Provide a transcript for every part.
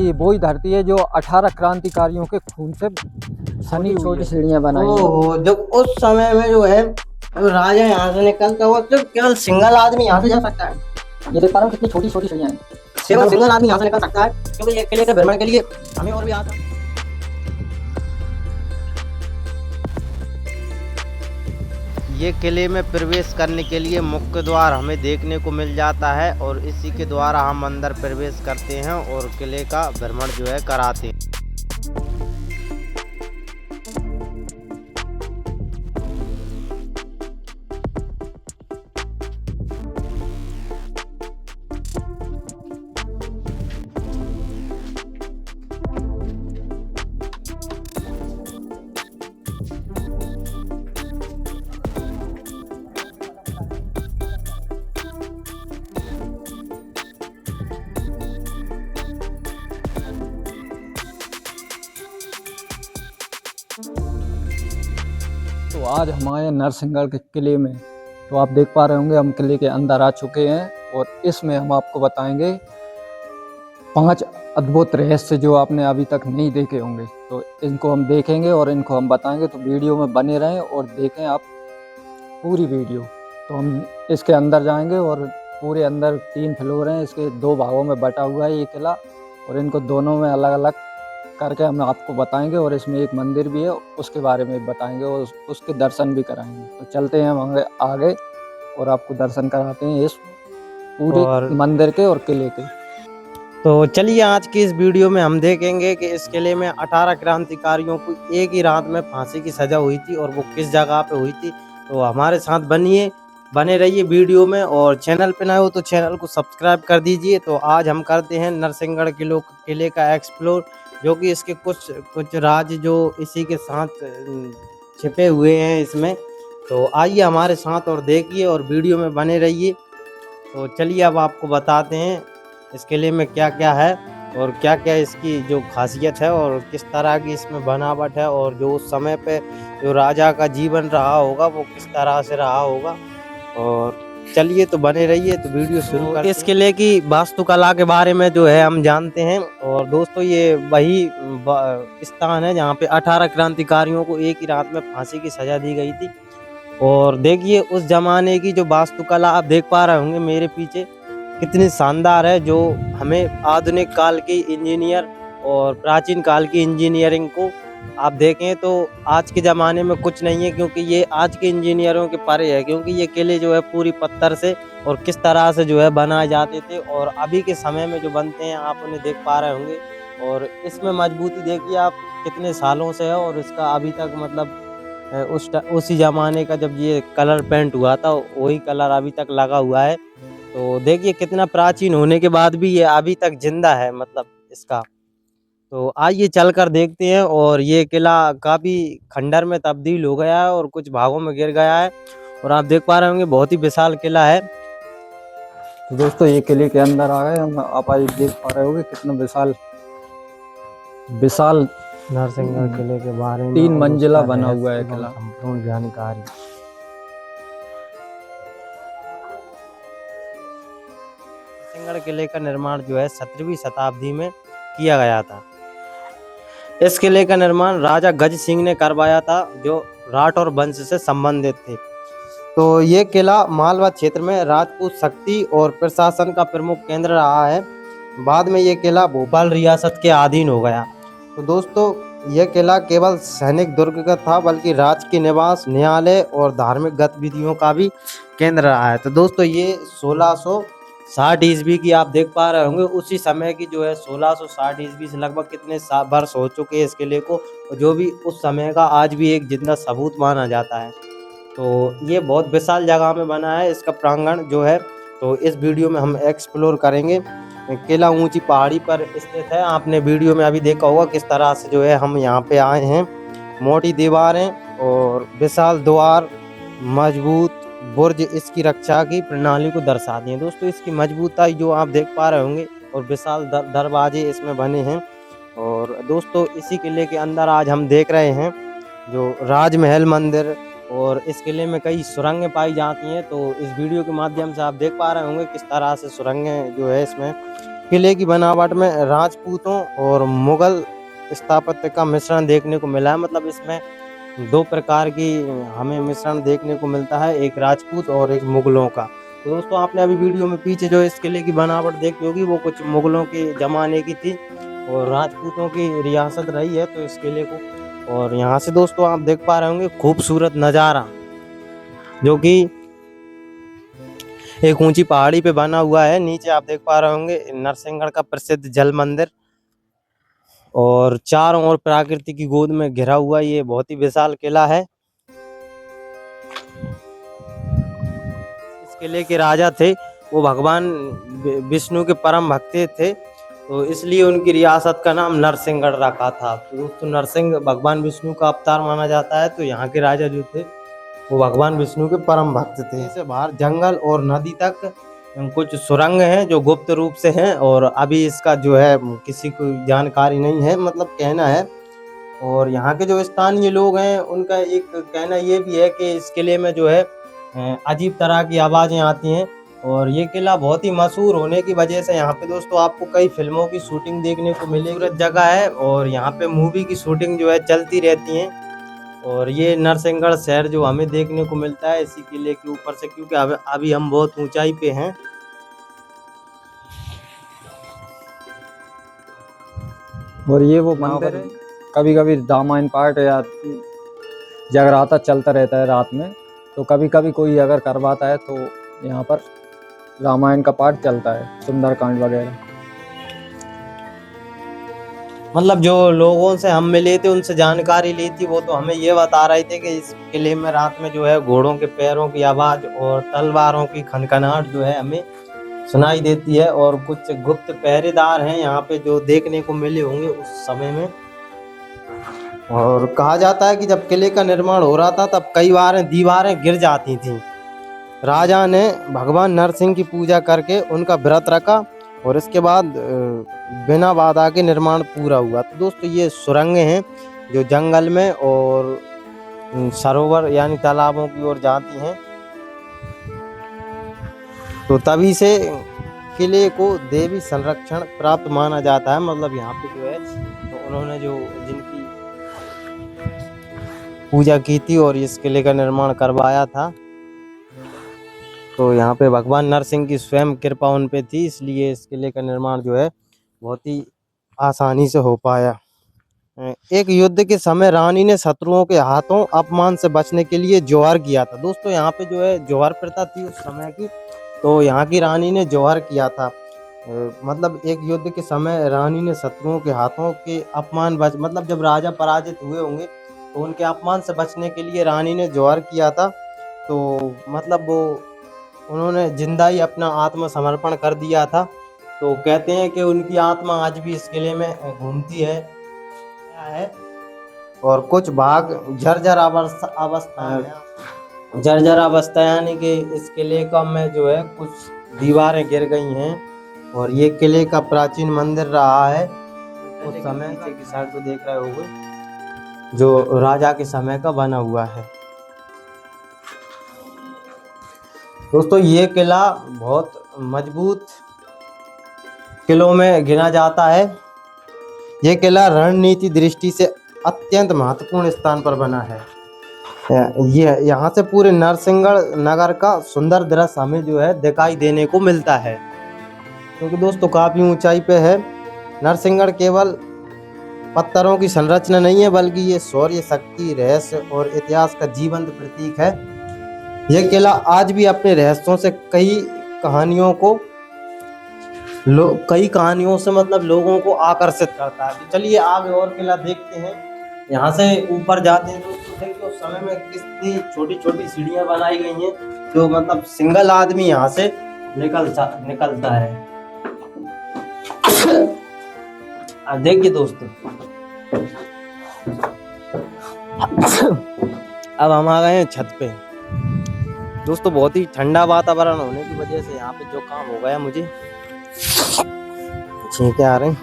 ये वही धरती है जो 18 क्रांतिकारियों के खून से सनी छोटी सीढ़ियां बनाई हैं। ओहो, जब उस समय में जो है राजा यहाँ से निकलता हुआ तो केवल सिंगल आदमी यहाँ से जा सकता है। ये देख पा रहे हो कितनी छोटी छोटी सीढ़ियां हैं। केवल सिंगल आदमी यहाँ से निकल सकता है, क्योंकि ये किले के भ्रमण के लिए हमें और भी आता है। ये किले में प्रवेश करने के लिए मुख्य द्वार हमें देखने को मिल जाता है और इसी के द्वारा हम अंदर प्रवेश करते हैं और किले का भ्रमण जो है कराते हैं। तो आज हम आए नरसिंहगढ़ के किले में। तो आप देख पा रहे होंगे हम किले के अंदर आ चुके हैं और इसमें हम आपको बताएंगे 5 अद्भुत रहस्य जो आपने अभी तक नहीं देखे होंगे। तो इनको हम देखेंगे और इनको हम बताएंगे, तो वीडियो में बने रहें और देखें आप पूरी वीडियो। तो हम इसके अंदर जाएंगे और पूरे अंदर 3 फ्लोर हैं, इसके 2 भागों में बटा हुआ है ये किला और इनको दोनों में अलग अलग करके हम आपको बताएंगे और इसमें एक मंदिर भी है उसके बारे में बताएंगे और उसके दर्शन भी कराएंगे। तो चलते हैं हम आगे और आपको दर्शन कराते हैं इस पूरे मंदिर के और किले के। तो चलिए आज की इस वीडियो में हम देखेंगे कि इस किले में 18 क्रांतिकारियों को एक ही रात में फांसी की सजा हुई थी और वो किस जगह पे हुई थी। तो हमारे साथ बने रहिए वीडियो में, और चैनल पे नए हो तो चैनल को सब्सक्राइब कर दीजिए। तो आज हम करते हैं नरसिंहगढ़ किले का एक्सप्लोर, जो कि इसके कुछ राज जो इसी के साथ छिपे हुए हैं इसमें। तो आइए हमारे साथ और देखिए और वीडियो में बने रहिए। तो चलिए अब आपको बताते हैं इस किले में क्या क्या है और क्या क्या इसकी जो खासियत है और किस तरह की इसमें बनावट है और जो उस समय पे जो राजा का जीवन रहा होगा वो किस तरह से रहा होगा। और चलिए तो बने रहिए, तो वीडियो शुरू करते हैं। इस किले की वास्तुकला के बारे में जो है हम जानते हैं। और दोस्तों ये वही स्थान है जहाँ पे 18 क्रांतिकारियों को एक ही रात में फांसी की सजा दी गई थी। और देखिए उस जमाने की जो वास्तुकला आप देख पा रहे होंगे मेरे पीछे कितनी शानदार है, जो हमें आधुनिक काल की इंजीनियर और प्राचीन काल की इंजीनियरिंग को आप देखें तो आज के ज़माने में कुछ नहीं है, क्योंकि ये आज के इंजीनियरों के परे है। क्योंकि ये किले जो है पूरी पत्थर से और किस तरह से जो है बनाए जाते थे और अभी के समय में जो बनते हैं आप उन्हें देख पा रहे होंगे। और इसमें मजबूती देखिए आप कितने सालों से है और इसका अभी तक मतलब उसी ज़माने का जब ये कलर पेंट हुआ था वही कलर अभी तक लगा हुआ है। तो देखिए कितना प्राचीन होने के बाद भी ये अभी तक जिंदा है मतलब इसका। तो आइए चलकर देखते हैं। और ये किला काफ़ी खंडर में तब्दील हो गया है और कुछ भागों में गिर गया है और आप देख पा रहे होंगे बहुत ही विशाल किला है। तो दोस्तों ये किले के अंदर आ गए हम, आप आज देख पा रहे होंगे कितना विशाल नरसिंहगढ़ किले के बारे में 3 मंजिला बना हुआ है किला। संपूर्ण जानकारी। नरसिंहगढ़ किले का निर्माण जो है 17वीं शताब्दी में किया गया था। इस किले का निर्माण राजा गज सिंह ने करवाया था, जो राठौर वंश से संबंधित थे। तो ये किला मालवा क्षेत्र में राजपूत शक्ति और प्रशासन का प्रमुख केंद्र रहा है। बाद में ये किला भोपाल रियासत के अधीन हो गया। तो दोस्तों यह किला केवल सैनिक दुर्ग का था, बल्कि राजकीय निवास, न्यायालय और धार्मिक गतिविधियों का भी केंद्र रहा है। तो दोस्तों ये 1660 ईस्वी की आप देख पा रहे होंगे, उसी समय की जो है 1660 ईस्वी से लगभग कितने वर्ष हो चुके हैं इस किले को, जो भी उस समय का आज भी एक जिंदा सबूत माना जाता है। तो ये बहुत विशाल जगह में बना है इसका प्रांगण जो है। तो इस वीडियो में हम एक्सप्लोर करेंगे। किला ऊंची पहाड़ी पर स्थित है, आपने वीडियो में अभी देखा होगा किस तरह से जो है हम यहाँ पे आए हैं। मोटी दीवारें और विशाल द्वार, मजबूत बुर्ज इसकी रक्षा की प्रणाली को दर्शाती हैं। दोस्तों इसकी मजबूताई जो आप देख पा रहे होंगे और विशाल दरवाजे इसमें बने हैं। और दोस्तों इसी किले के अंदर आज हम देख रहे हैं जो राजमहल मंदिर, और इस किले में कई सुरंगें पाई जाती हैं। तो इस वीडियो के माध्यम से आप देख पा रहे होंगे किस तरह से सुरंगें जो है इसमें किले की बनावट में राजपूतों और मुगल स्थापत्य का मिश्रण देखने को मिला है। मतलब इसमें दो प्रकार की हमें मिश्रण देखने को मिलता है, एक राजपूत और एक मुगलों का। तो दोस्तों आपने अभी वीडियो में पीछे जो इस किले की बनावट देखी होगी वो कुछ मुगलों के ज़माने की थी और राजपूतों की रियासत रही है तो इस किले को। और यहाँ से दोस्तों आप देख पा रहे होंगे खूबसूरत नज़ारा, जो कि एक ऊंची पहाड़ी पे बना हुआ है। नीचे आप देख पा रहे होंगे नरसिंहगढ़ का प्रसिद्ध जल मंदिर, और चारों ओर प्रकृति की गोद में घिरा हुआ ये बहुत ही विशाल किला है। इस किले के राजा थे वो भगवान विष्णु के परम भक्त थे, तो इसलिए उनकी रियासत का नाम नरसिंहगढ़ रखा था। तो दोस्तों नरसिंह भगवान विष्णु का अवतार माना जाता है, तो यहाँ के राजा जो थे वो भगवान विष्णु के परम भक्त थे। इससे बाहर जंगल और नदी तक कुछ सुरंग हैं जो गुप्त रूप से हैं, और अभी इसका जो है किसी को जानकारी नहीं है, मतलब कहना है। और यहाँ के जो स्थानीय लोग हैं उनका एक कहना ये भी है कि इस किले में जो है अजीब तरह की आवाज़ें आती हैं, और ये किला बहुत ही मशहूर होने की वजह से यहाँ पे दोस्तों आपको कई फिल्मों की शूटिंग देखने को मिलेगी। जगह है और यहाँ पे मूवी की शूटिंग जो है चलती रहती है। और ये नरसिंहगढ़ शहर जो हमें देखने को मिलता है इसी किले के ऊपर से, क्योंकि अभी हम बहुत ऊंचाई पे हैं। और ये वो मंदिर है, कभी कभी रामायण पाठ या जगराता चलता रहता है रात में, तो कभी कभी कोई अगर करवाता है तो यहाँ पर रामायण का पाठ चलता है, सुंदरकांड वगैरह। मतलब जो लोगों से हम मिले थे उनसे जानकारी ली थी, वो तो हमें ये बता रहे थे कि इस किले में रात में जो है घोड़ों के पैरों की आवाज़ और तलवारों की खनखनाहट जो है हमें सुनाई देती है, और कुछ गुप्त पहरेदार हैं यहाँ पे जो देखने को मिले होंगे उस समय में। और कहा जाता है कि जब किले का निर्माण हो रहा था तब कई बार दीवारें गिर जाती थीं। राजा ने भगवान नरसिंह की पूजा करके उनका व्रत रखा और इसके बाद बिना बाधा के निर्माण पूरा हुआ। तो दोस्तों ये सुरंगें हैं जो जंगल में और सरोवर यानी तालाबों की ओर जाती हैं। तो तभी से किले को देवी संरक्षण प्राप्त माना जाता है। मतलब यहाँ पे जो है तो उन्होंने जो जिनकी पूजा की थी और इस किले का निर्माण करवाया था, तो यहाँ पे भगवान नरसिंह की स्वयं कृपा उन पे थी, इसलिए इस किले का निर्माण जो है बहुत ही आसानी से हो पाया। एक युद्ध के समय रानी ने शत्रुओं के हाथों अपमान से बचने के लिए जौहर किया था। दोस्तों यहाँ पे जो है जौहर प्रथा थी उस समय की, तो यहाँ की रानी ने जौहर किया था। मतलब एक युद्ध के समय रानी ने शत्रुओं के हाथों के अपमान मतलब जब राजा पराजित हुए होंगे तो उनके अपमान से बचने के लिए रानी ने जौहर किया था। तो मतलब वो उन्होंने जिंदा ही अपना आत्मसमर्पण कर दिया था। तो कहते हैं कि उनकी आत्मा आज भी इस किले में घूमती है। और कुछ भाग जर्जर अवस्था यानी कि इस किले का में जो है कुछ दीवारें गिर गई हैं, और ये किले का प्राचीन मंदिर रहा है उस समय की साइड को देख रहे होंगे, जो राजा के समय का बना हुआ है। दोस्तों ये किला बहुत मजबूत किलों में गिना जाता है। ये किला रणनीति दृष्टि से अत्यंत महत्वपूर्ण स्थान पर बना है। ये यहाँ से पूरे नरसिंहगढ़ नगर का सुंदर दृश्य हमें जो है दिखाई देने को मिलता है, क्योंकि दोस्तों काफ़ी ऊंचाई पे है। नरसिंहगढ़ केवल पत्थरों की संरचना नहीं है, बल्कि ये शौर्य, शक्ति, रहस्य और इतिहास का जीवंत प्रतीक है। यह किला आज भी अपने रहस्यों से कई कहानियों से मतलब लोगों को आकर्षित करता है। तो चलिए आगे और किला देखते हैं। यहाँ से ऊपर जाते हैं दोस्तों, देखिए उस समय में कितनी छोटी छोटी सीढ़ियाँ बनाई गई हैं, जो मतलब सिंगल आदमी यहाँ से निकलता है। अब देखिए दोस्तों, अब हम आ गए हैं छत पे। दोस्तों बहुत ही ठंडा वातावरण होने की वजह से यहाँ पे जो काम हो गया मुझे छींके आ रहे हैं।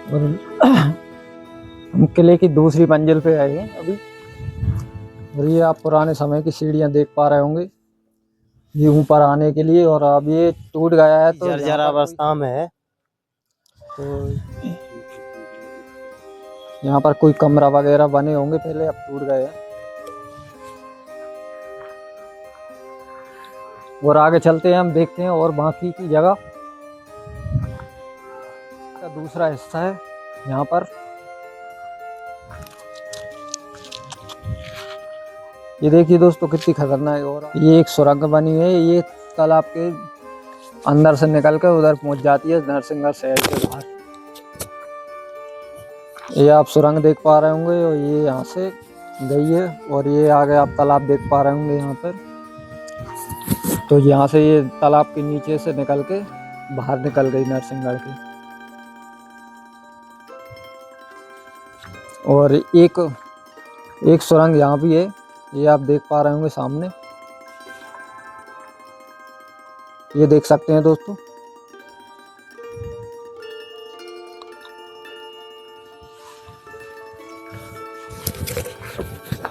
और हम किले की दूसरी मंजिल पे आए हैं अभी, और ये आप पुराने समय की सीढ़ियाँ देख पा रहे होंगे। ये ऊपर आने के लिए, और अब ये टूट गया है तो जर्जर यहाँ पर अवस्था में है। तो यहाँ पर कोई कमरा वगैरह बने होंगे पहले, अब टूट गए हैं। और आगे चलते हैं, हम देखते हैं और बाकी की जगह का दूसरा हिस्सा है यहाँ पर। ये देखिए दोस्तों कितनी खतरनाक, और ये एक सुरंग बनी है, ये तालाब के अंदर से निकल कर उधर पहुंच जाती है नरसिंहगढ़ शहर के बाहर। ये आप सुरंग देख पा रहे होंगे, और ये यहाँ से गई है, और ये आगे आप तालाब देख पा रहे होंगे यहाँ पर। तो यहाँ से ये तालाब के नीचे से निकल के बाहर निकल गई नरसिंहगढ़ की। और एक सुरंग यहाँ भी है, ये आप देख पा रहे होंगे सामने, ये देख सकते हैं दोस्तों।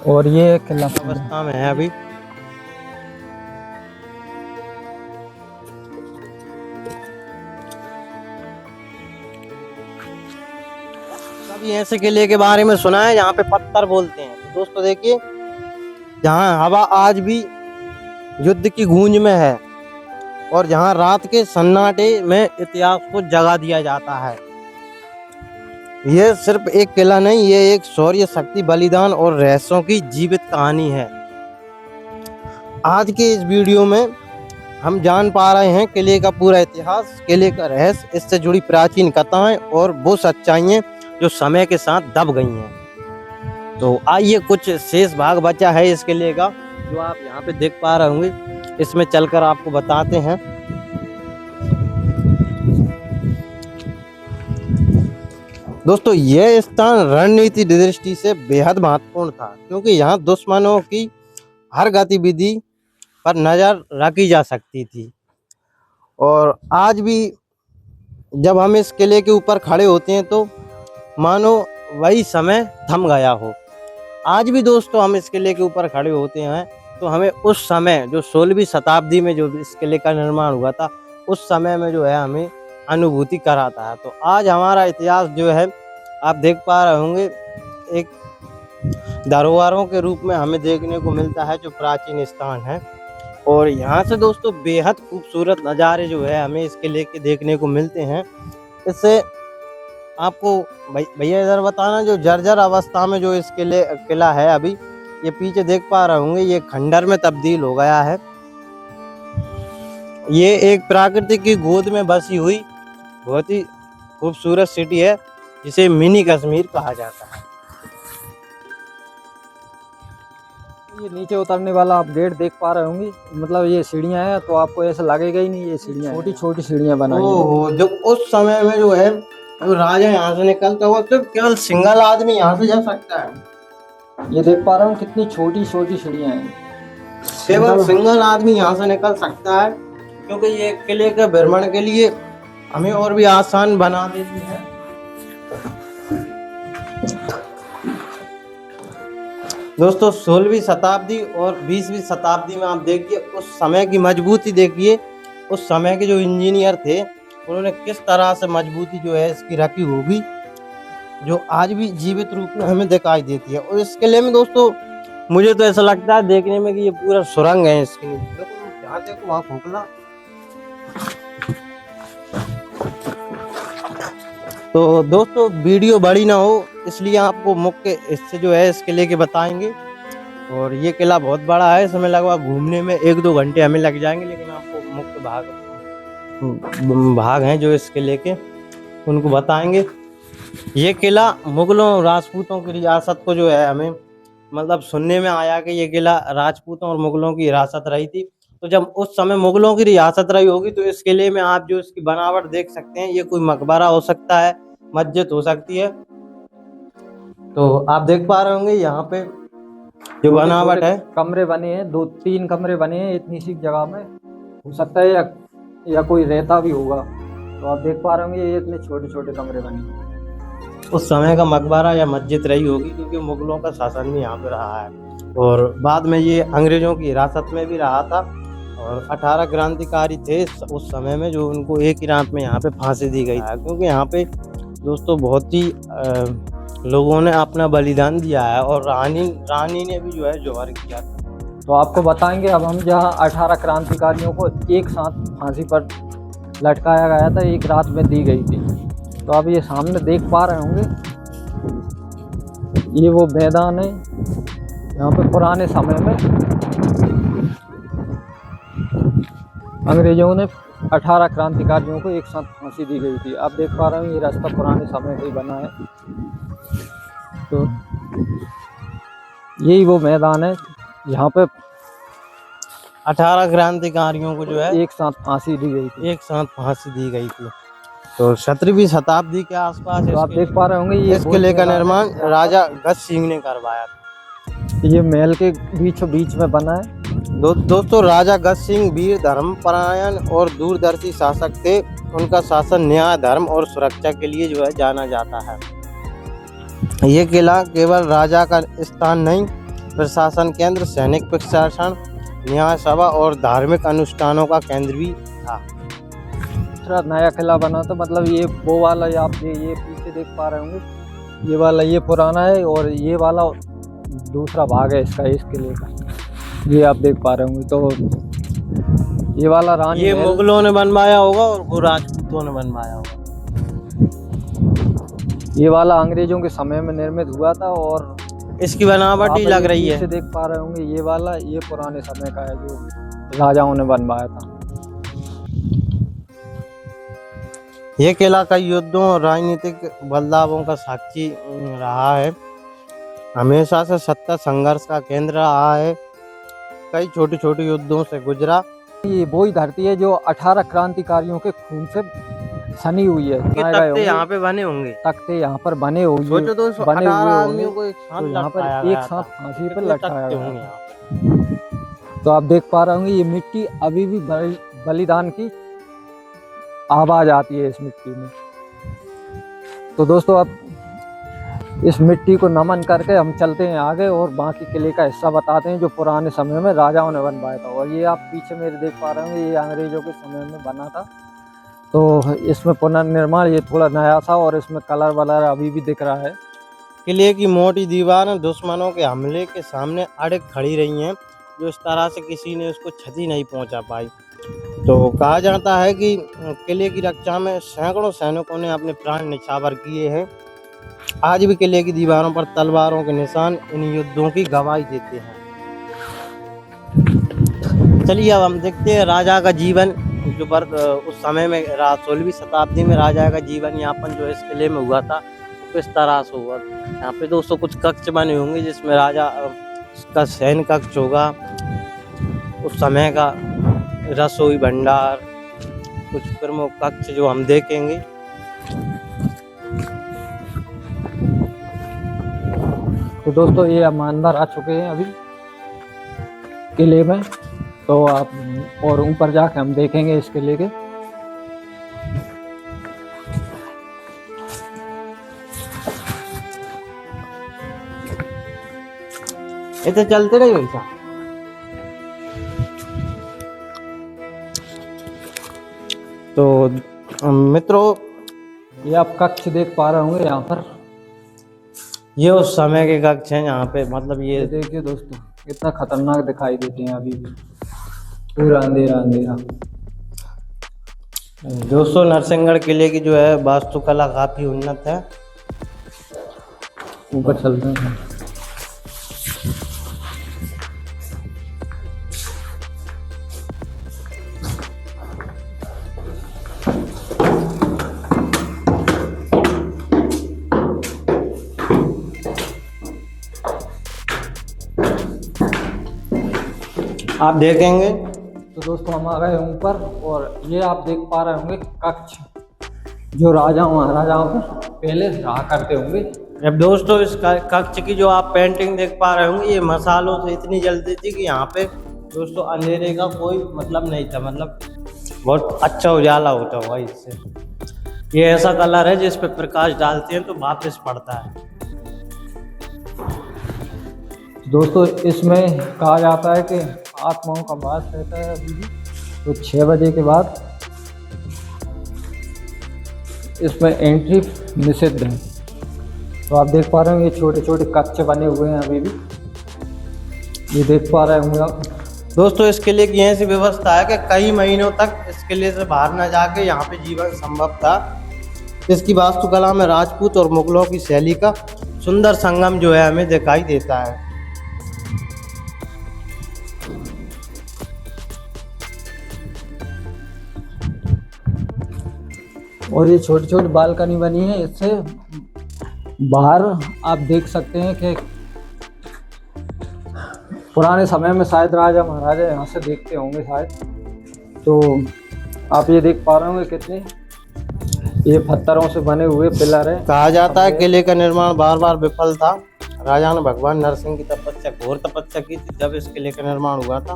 और ये किला अवस्था में है अभी। कभी ऐसे किले के बारे में सुना है यहाँ पे पत्थर बोलते हैं। तो दोस्तों देखिए, जहाँ हवा आज भी युद्ध की गूंज में है, और जहाँ रात के सन्नाटे में इतिहास को जगा दिया जाता है। ये सिर्फ एक किला नहीं, ये एक शौर्य, शक्ति, बलिदान और रहस्यों की जीवित कहानी है। आज के इस वीडियो में हम जान पा रहे हैं किले का पूरा इतिहास, किले का रहस्य, इससे जुड़ी प्राचीन कथाएं और वो सच्चाइयां जो समय के साथ दब गई हैं। तो आइए, कुछ शेष भाग बचा है इस किले का जो आप यहाँ पे देख पा रहे होंगे, इसमें चलकर आपको बताते हैं। दोस्तों, यह स्थान रणनीति दृष्टि से बेहद महत्वपूर्ण था, क्योंकि यहाँ दुश्मनों की हर गतिविधि पर नजर रखी जा सकती थी। और आज भी जब हम इस किले के ऊपर खड़े होते हैं तो मानो वही समय थम गया हो। आज भी दोस्तों हम इस किले के ऊपर खड़े होते हैं तो हमें उस समय, जो 16वीं शताब्दी में जो इस किले का निर्माण हुआ था, उस समय में जो है हमें अनुभूति कराता है। तो आज हमारा इतिहास जो है आप देख पा रहे होंगे, एक धरोहरों के रूप में हमें देखने को मिलता है जो प्राचीन स्थान है। और यहाँ से दोस्तों बेहद खूबसूरत नज़ारे जो है हमें इस किले के देखने को मिलते हैं। इससे आपको भैया इधर बताना, जो जर्जर अवस्था में जो इस किला है अभी, ये पीछे देख पा रहे होंगे, ये खंडर में तब्दील हो गया है। ये एक प्रकृति की गोद में बसी हुई बहुत ही खूबसूरत सिटी है, जिसे मिनी कश्मीर कहा जाता है। ये नीचे उतरने वाला आप गेट देख पा रहे होंगे, मतलब ये सीढ़ियाँ हैं, तो आपको ऐसा लगेगा ही नहीं ये सीढ़ियाँ, छोटी छोटी सीढ़ियाँ बनाई हैं। ओह, जब उस समय में जो है राजा यहाँ से निकलता हुआ तो केवल सिंगल आदमी यहाँ से जा सकता है। ये देख पा रहा हूँ कितनी छोटी छोटी सीढ़ियाँ हैं, केवल सिंगल आदमी यहाँ से निकल सकता है, क्योंकि ये किले के भ्रमण के लिए हमें और भी आसान बना देती है। दोस्तों, 16वीं शताब्दी और 20वीं शताब्दी में आप देखिए, उस समय की मजबूती देखिए, उस समय के जो इंजीनियर थे उन्होंने किस तरह से मजबूती जो है इसकी रखी होगी, जो आज भी जीवित रूप में हमें दिखाई देती है। और इस किले में दोस्तों मुझे तो ऐसा लगता है देखने में कि ये पूरा सुरंग है इसके नीचे। जहाँ देखो वहाँ खोखला। तो दोस्तों वीडियो बड़ी ना हो, इसलिए आपको मुख्य हिस्से जो है इस किले के बताएंगे। और ये किला बहुत बड़ा है, इसमें लगभग घूमने में 1-2 घंटे हमें लग जाएंगे, लेकिन आपको मुख्य भाग हैं जो इस किले के, उनको बताएंगे। ये किला मुगलों, राजपूतों की रियासत को जो है हमें मतलब सुनने में आया कि ये किला राजपूतों और मुगलों की रियासत रही थी। तो जब उस समय मुगलों की रियासत रही होगी तो इस किले में आप जो इसकी बनावट देख सकते हैं, ये कोई मकबरा हो सकता है, मस्जिद हो सकती है। तो आप देख पा रहे होंगे यहाँ पे जो बनावट है, कमरे बने हैं, 2-3 कमरे बने हैं इतनी सी जगह में, हो सकता है या कोई रहता भी होगा। तो आप देख पा रहे होंगे ये इतने छोटे छोटे कमरे बने हैं। उस समय का मकबरा या मस्जिद रही होगी, क्योंकि मुगलों का शासन भी यहाँ पे रहा है और बाद में ये अंग्रेजों की हिरासत में भी रहा था। और 18 क्रांतिकारी थे उस समय में, जो उनको एक ही रात में यहाँ पे फांसी दी गई है। क्योंकि यहाँ पे दोस्तों बहुत ही लोगों ने अपना बलिदान दिया है, और रानी ने भी जो है जौहर किया था। तो आपको बताएंगे अब हम, जहाँ 18 क्रांतिकारियों को एक साथ फांसी पर लटकाया गया था, एक रात में दी गई थी। तो अब ये सामने देख पा रहे होंगे, ये वो मैदान है। यहाँ पे पुराने समय में अंग्रेजों ने 18 क्रांतिकारियों को एक साथ फांसी दी गई थी। आप देख पा रहे हैं ये रास्ता पुराने समय से ही बना है। तो यही वो मैदान है यहाँ पे 18 क्रांतिकारियों को जो है एक साथ फांसी दी गई थी। एक साथ फांसी दी गई थी। तो 17वीं शताब्दी के आसपास तो आप देख पा रहे होंगे ये इस किले का निर्माण राजा गज सिंह ने करवाया था। ये महल के बीचों बीच में बना है। दोस्तों राजा गज सिंह वीर, धर्मपरायण और दूरदर्शी शासक थे। उनका शासन न्याय, धर्म और सुरक्षा के लिए जो है जाना जाता है। ये किला केवल राजा का स्थान नहीं, प्रशासन केंद्र, सैनिक प्रशासन, न्याय सभा और धार्मिक अनुष्ठानों का केंद्र भी था। दूसरा नया किला बना था, मतलब ये वो वाला आप ये पीछे देख पा रहे होंगे, ये वाला ये पुराना है और ये वाला दूसरा भाग है इसका, इस किले का, ये आप देख पा रहे होंगे। तो ये वाला रानी ये मुगलों ने बनवाया होगा और वो राजपूतों ने बनवाया होगा। ये वाला अंग्रेजों के समय में निर्मित हुआ था, और इसकी बनावट ही लग रही है। देख पा रहे होंगे ये वाला, ये पुराने समय का है जो राजाओं ने बनवाया था। ये किला कई युद्धों और राजनीतिक बदलावों का साक्षी रहा है। हमेशा से सत्ता संघर्ष का केंद्र रहा है। कई छोटे छोटे युद्धों से गुजरा। ये वही धरती है जो 18 क्रांतिकारियों के खून से सनी हुई है। तख्ते यहाँ पे बने होंगे, तख्ते यहाँ पर बने हुए सोचो तो बने 18 हुए आदमियों को एक तो यहाँ पर साथ एक साथ फांसी पर लटकाया गया होंगे। था। तो आप देख पा रहे होंगे ये मिट्टी अभी भी बलिदान की आवाज आती है इस मिट्टी में। तो दोस्तों अब इस मिट्टी को नमन करके हम चलते हैं आगे और बाकी किले का हिस्सा बताते हैं जो पुराने समय में राजाओं ने बनवाया था। और ये आप पीछे मेरे देख पा रहे होंगे, ये अंग्रेजों के समय में बना था। तो इसमें पुनर्निर्माण ये थोड़ा नया था और इसमें कलर वलर अभी भी दिख रहा है। किले की मोटी दीवारें दुश्मनों के हमले के सामने अड़े खड़ी रही हैं, जो इस तरह से किसी ने उसको क्षति नहीं पहुंचा पाई। तो कहा जाता है कि किले की रक्षा में सैकड़ों सैनिकों ने अपने प्राण न्यौछावर किए हैं। आज भी किले की दीवारों पर तलवारों के निशान इन युद्धों की गवाही देते हैं। चलिए अब हम देखते हैं राजा का जीवन, जो पर उस समय में 16वीं शताब्दी में राजा का जीवन यापन जो इस किले में हुआ था किस तरह से हुआ। यहाँ पे दोस्तों कुछ कक्ष बने होंगे जिसमें राजा का सैन्य कक्ष होगा, उस समय का रसोई भंडार, कुछ प्रमुख कक्ष जो हम देखेंगे। तो दोस्तों ये हम अंदर आ चुके हैं अभी किले में। तो आप और ऊपर जाके हम देखेंगे इस किले के। ऐसे चलते रहिए वैसा। तो मित्रों ये आप कक्ष देख पा रहे होंगे यहाँ पर, ये उस समय के कक्ष हैं। यहाँ पे मतलब ये देखिए दोस्तों कितना खतरनाक दिखाई देते हैं, अभी भी पूरा अंधेरा अंधेरा। दोस्तों नरसिंहगढ़ किले की जो है वास्तुकला काफी उन्नत है। ऊपर चलते हैं। आप देखेंगे तो दोस्तों हम आ गए ऊपर और ये आप देख पा रहे होंगे कक्ष जो राजाओं महाराजाओं को पहले रहा करते होंगे। अब दोस्तों इस कक्ष की जो आप पेंटिंग देख पा रहे होंगे, ये मसालों से इतनी जलती थी कि यहाँ पे दोस्तों अंधेरे का कोई मतलब नहीं था, मतलब बहुत अच्छा उजाला होता हुआ इससे। ये ऐसा कलर है जिस पे प्रकाश डालते हैं तो वापस पड़ता है। दोस्तों इसमें कहा जाता है कि आत्माओं का वास रहता है अभी भी। तो 6 बजे के बाद इसमें एंट्री निषिद्ध है। तो आप देख पा रहे हो ये छोटे छोटे कच्चे बने हुए हैं अभी भी, ये देख पा रहे होंगे आप। दोस्तों इस किले की ऐसी व्यवस्था है कि कई महीनों तक इस किले से बाहर न जाके यहाँ पे जीवन संभव था। इसकी वास्तुकला में राजपूत और मुगलों की शैली का सुंदर संगम जो है हमें दिखाई देता है। और ये छोटी छोटी बालकनी बनी है, इससे बाहर आप देख सकते हैं कि पुराने समय में शायद राजा महाराजा यहाँ से देखते होंगे शायद। तो आप ये देख पा रहे होंगे कितने ये पत्थरों से बने हुए पिलर है। कहा जाता है किले का निर्माण बार बार विफल था। राजा ने भगवान नरसिंह की तपस्या, घोर तपस्या की थी जब इस किले का निर्माण हुआ था।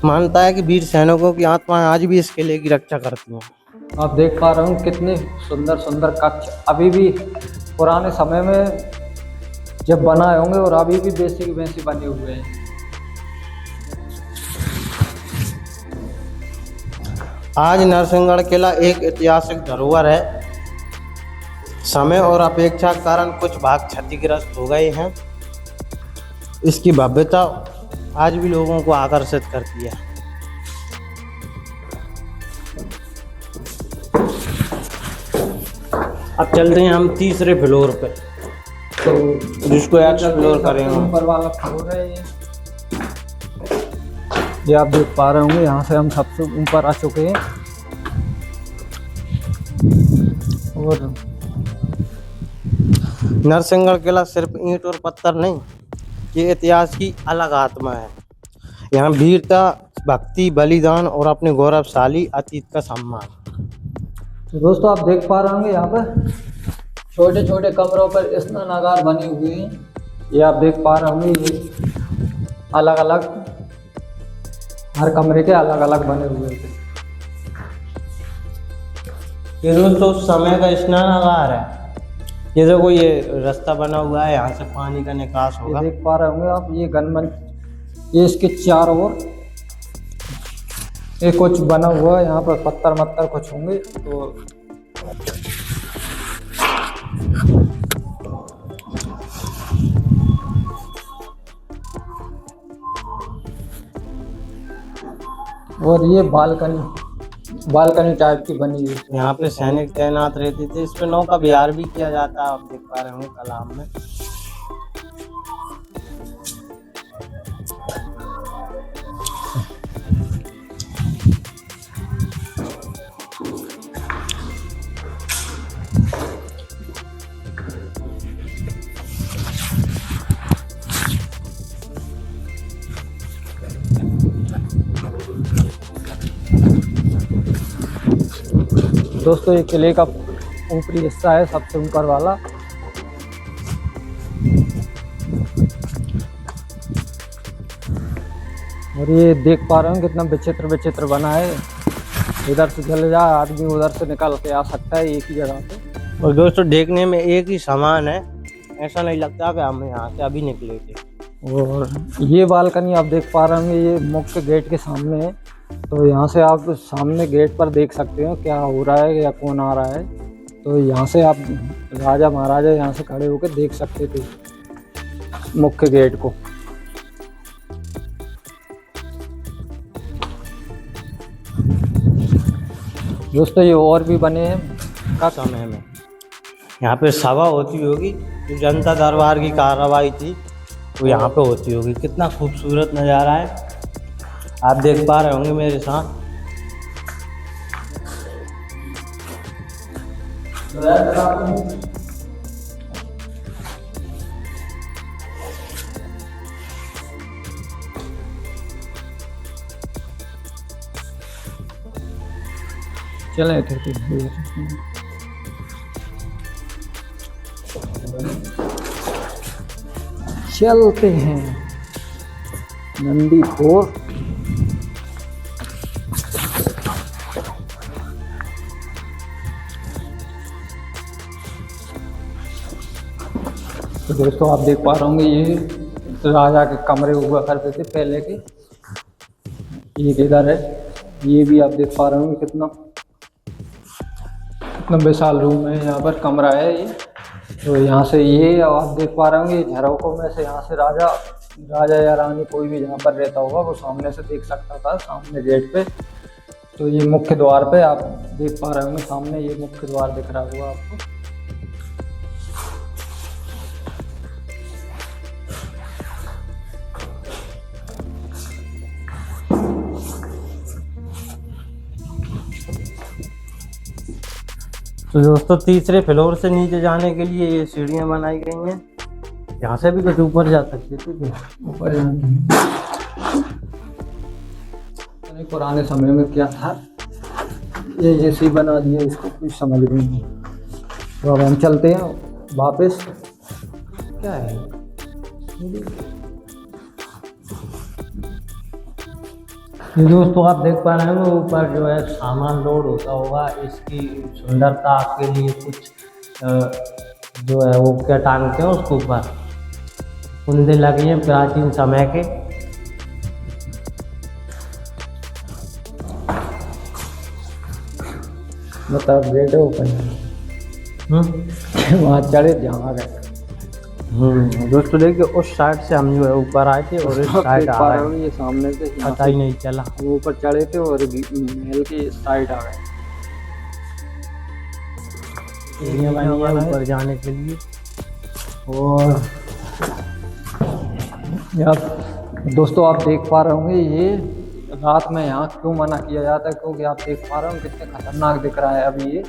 मानता है कि वीर सैनिकों की आत्माएं आज भी इस किले की रक्षा करती हैं। आप देख पा रहे हो कितने सुंदर सुंदर कक्ष अभी भी पुराने समय में जब बनाए होंगे और अभी भी वैसे बने हुए हैं। आज नरसिंहगढ़ किला एक ऐतिहासिक धरोहर है। समय और अपेक्षा के कारण कुछ भाग क्षतिग्रस्त हो गए हैं। इसकी भव्यता आज भी लोगों को आकर्षित करती है। अब चलते हैं हम तीसरे फ्लोर पे, तो जिसको एक्सप्लोर करेंगे। ऊपर वाला फ्लोर है ये आप देख पा रहे होंगे। यहाँ से हम सबसे ऊपर आ चुके हैं और नरसिंहगढ़ किला सिर्फ ईंट और पत्थर नहीं, ये इतिहास की अलग आत्मा है। यहाँ वीरता, भक्ति, बलिदान और अपने गौरवशाली अतीत का सम्मान। तो दोस्तों आप देख पा रहे होंगे यहाँ पर छोटे छोटे कमरों पर स्नानागार बने हुए हैं। ये आप देख पा रहे होंगे, ये अलग अलग हर कमरे के अलग अलग बने हुए थे। ये दोस्तों समय का स्नानागार है। ये देखो ये रास्ता बना हुआ है, यहाँ से पानी का निकास होगा। ये देख पा रहे होंगे आप, ये गनमन ये इसके चारों ओर ये कुछ बना हुआ है, यहाँ पर पत्थर मत्थर कुछ होंगे। तो और ये बालकनी टाइप की बनी हुई है। यहाँ पे सैनिक तैनात रहते थे। इस पे नौका विहार भी किया जाता है, आप देख पा रहे होंगे तालाब में। दोस्तों ये किले का ऊपरी हिस्सा है, सबसे ऊपर वाला। और ये देख पा रहे हो कितना विचित्र विचित्र बना है। इधर से चले जा आदमी, उधर से निकल के आ सकता है एक ही जगह पे। और दोस्तों देखने में एक ही समान है, ऐसा नहीं लगता कि हम यहाँ से अभी निकले थे। और ये बालकनी आप देख पा रहे होंगे, ये मुख्य गेट के सामने है। तो यहाँ से आप सामने गेट पर देख सकते हो क्या हो रहा है या कौन आ रहा है। तो यहाँ से आप राजा महाराजा यहाँ से खड़े होकर देख सकते थे मुख्य गेट को। दोस्तों ये और भी बने हैं का समय में। यहाँ पे सभा होती होगी, जो जनता दरबार की कार्रवाई थी वो यहाँ पे होती होगी। कितना खूबसूरत नज़ारा है, आप देख पा रहे होंगे मेरे साथ। चलें थे चलते हैं नंदी फोर्ट। तो दोस्तों आप देख पा रहे होंगे ये राजा के कमरे हुआ करते थे पहले के। एक इधर है, ये भी आप देख पा रहे होंगे कितना विशाल रूम है, यहाँ पर कमरा है ये। तो यहाँ से ये आप देख पा रहे होंगे झरोकों में से यहाँ से राजा या रानी कोई भी जहाँ पर रहता होगा वो सामने से देख सकता था, सामने गेट पे। तो ये मुख्य द्वार पे आप देख पा रहे होंगे, सामने ये मुख्य द्वार दिख रहा होगा आपको। तो दोस्तों तीसरे फ्लोर से नीचे जाने के लिए ये सीढ़ियाँ बनाई गई हैं, यहाँ से भी कुछ ऊपर जा सकते थे। ऊपर पुराने समय में क्या था, ये जैसे ही बना दिया, इसको कुछ समझ में नहीं। तो अब हम चलते हैं वापस। क्या है ये दोस्तों आप देख पा रहे हैं ऊपर जो है सामान लोड होता होगा। इसकी सुंदरता के लिए कुछ जो है वो क्या टांगते हैं उसके ऊपर, कुंदे लगे हैं प्राचीन समय के। मतलब गेट ओपन वहाँ चढ़े जहाँ गए। दोस्तों देखिए उस साइड से हम जो है ऊपर आए थे और इस साइड आ रहे हैं, ये सामने से पता ही नहीं चला। वो ऊपर चढ़े थे और महल के इस साइड आ गए। सीढ़ियाँ बनी हैं ऊपर जाने के लिए। और दोस्तों आप देख पा रहे होंगे ये रात में यहाँ क्यों मना किया जाता है, क्योंकि आप देख पा रहे हो कितने खतरनाक दिख रहा है अभी ये।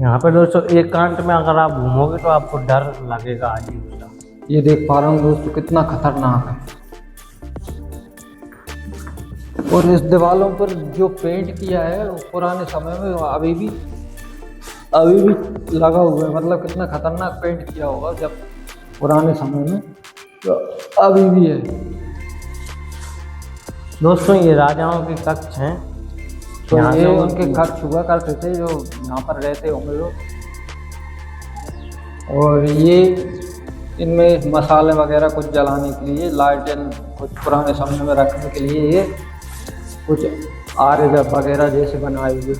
यहाँ पे दोस्तों एकांत में अगर आप घूमोगे तो आपको डर लगेगा अजीब सा। ये देख पा रहा हूँ दोस्तों कितना खतरनाक है। और इस दीवारों पर जो पेंट किया है वो पुराने समय में अभी भी लगा हुआ है। मतलब कितना खतरनाक पेंट किया होगा जब पुराने समय में, तो अभी भी है। दोस्तों ये राजाओं के कक्ष हैं, तो यहाँ ये से उनके कक्ष हुआ करते थे जो यहाँ पर रहते होंगे लोग। और ये इनमें मसाले वगैरह कुछ जलाने के लिए, लालटेन कुछ पुराने समय में रखने के लिए ये कुछ आरे वगैरह जैसे बनाए हुए।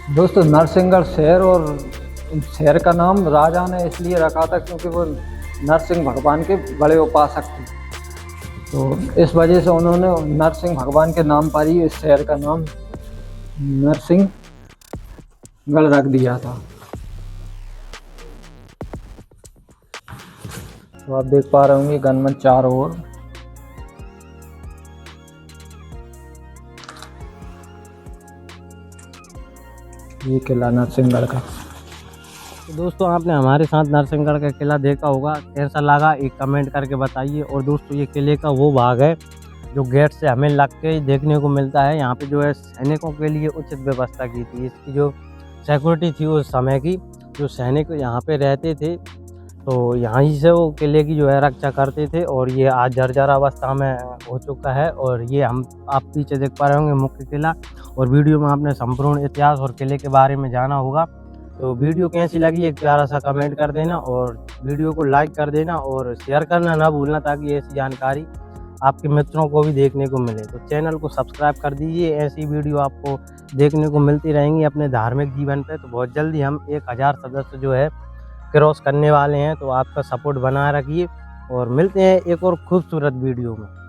दोस्तों नरसिंहगढ़ शहर, और शहर का नाम राजा ने इसलिए रखा था क्योंकि वो नरसिंह भगवान के बड़े उपासक थे। तो इस वजह से उन्होंने नरसिंह भगवान के नाम पर ही इस शहर का नाम नरसिंहगढ़ रख दिया था। तो आप देख पा रहे होंगे गनमन चारों ओर। ये किला नरसिंहगढ़ का। तो दोस्तों आपने हमारे साथ नरसिंहगढ़ का किला देखा होगा, कैसा लगा एक कमेंट करके बताइए। और दोस्तों ये किले का वो भाग है जो गेट से हमें लग के देखने को मिलता है। यहाँ पे जो है सैनिकों के लिए उचित व्यवस्था की थी। इसकी जो सिक्योरिटी थी उस समय की, जो सैनिक यहाँ पे रहते थे तो यहाँ से वो किले की जो है रक्षा करते थे। और ये आज जर्जर अवस्था में हो चुका है। और ये आप पीछे देख पा रहे होंगे मुख्य किला। और वीडियो में आपने संपूर्ण इतिहास और किले के बारे में जाना होगा। तो वीडियो कैसी लगी एक प्यारा सा कमेंट कर देना और वीडियो को लाइक कर देना और शेयर करना ना भूलना, ताकि ऐसी जानकारी आपके मित्रों को भी देखने को मिले। तो चैनल को सब्सक्राइब कर दीजिए, ऐसी वीडियो आपको देखने को मिलती रहेंगी अपने धार्मिक जीवन पे। तो बहुत जल्दी हम 1000 सदस्य जो है क्रॉस करने वाले हैं, तो आपका सपोर्ट बनाए रखिए और मिलते हैं एक और खूबसूरत वीडियो में।